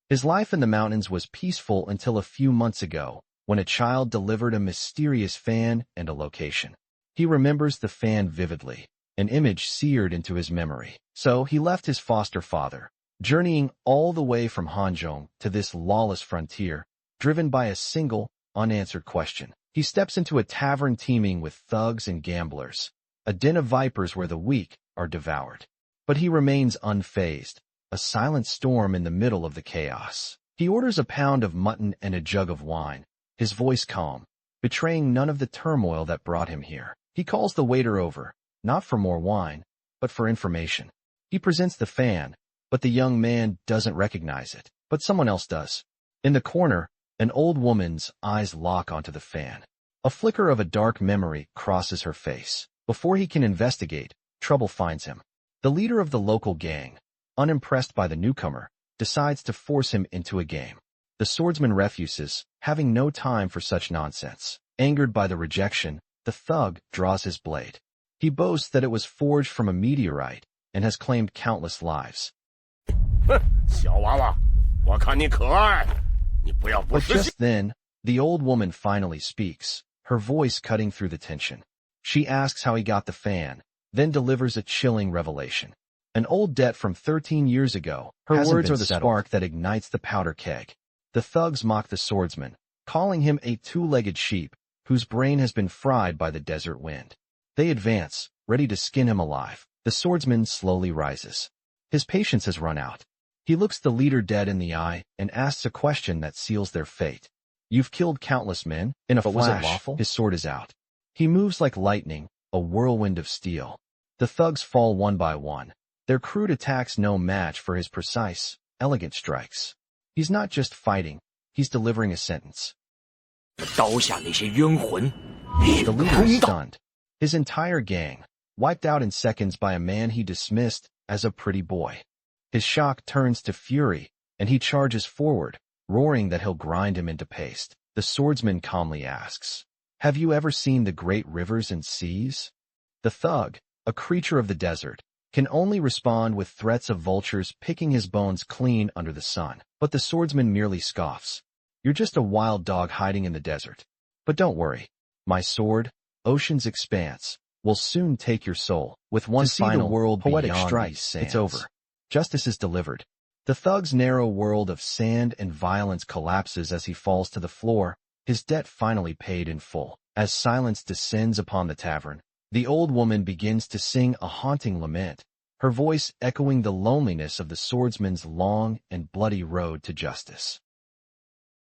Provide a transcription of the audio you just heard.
His life in the mountains was peaceful until a few months ago, when a child delivered a mysterious fan and a location. He remembers the fan vividly, an image seared into his memory. So he left his foster father, journeying all the way from Hanzhong to this lawless frontier, driven by a single, unanswered question. He steps into a tavern teeming with thugs and gamblers, a den of vipers where the weak are devoured. But he remains unfazed, a silent storm in the middle of the chaos. He orders a pound of mutton and a jug of wine, his voice calm, betraying none of the turmoil that brought him here. He calls the waiter over, not for more wine, but for information. He presents the fan, but the young man doesn't recognize it. But someone else does. In the corner, an old woman's eyes lock onto the fan. A flicker of a dark memory crosses her face. Before he can investigate, trouble finds him. The leader of the local gang, unimpressed by the newcomer, decides to force him into a game. The swordsman refuses, having no time for such nonsense. Angered by the rejection, the thug draws his blade. He boasts that it was forged from a meteorite and has claimed countless lives. But just then, the old woman finally speaks, her voice cutting through the tension. She asks how he got the fan, then delivers a chilling revelation. An old debt from 13 years ago. Her words are the spark that ignites the powder keg. The thugs mock the swordsman, calling him a two-legged sheep whose brain has been fried by the desert wind. They advance, ready to skin him alive. The swordsman slowly rises. His patience has run out. He looks the leader dead in the eye and asks a question that seals their fate. You've killed countless men. In a flash, his sword is out. He moves like lightning, a whirlwind of steel. The thugs fall one by one, their crude attacks no match for his precise, elegant strikes. He's not just fighting, he's delivering a sentence. The leader is stunned. His entire gang, wiped out in seconds by a man he dismissed as a pretty boy. His shock turns to fury, and he charges forward, roaring that he'll grind him into paste. The swordsman calmly asks, "Have you ever seen the great rivers and seas?" The thug, a creature of the desert, can only respond with threats of vultures picking his bones clean under the sun. But the swordsman merely scoffs. You're just a wild dog hiding in the desert. But don't worry. My sword, Ocean's Expanse, will soon take your soul. With one final world poetic strike, it's over. Justice is delivered. The thug's narrow world of sand and violence collapses as he falls to the floor, his debt finally paid in full. As silence descends upon the tavern, the old woman begins to sing a haunting lament, her voice echoing the loneliness of the swordsman's long and bloody road to justice.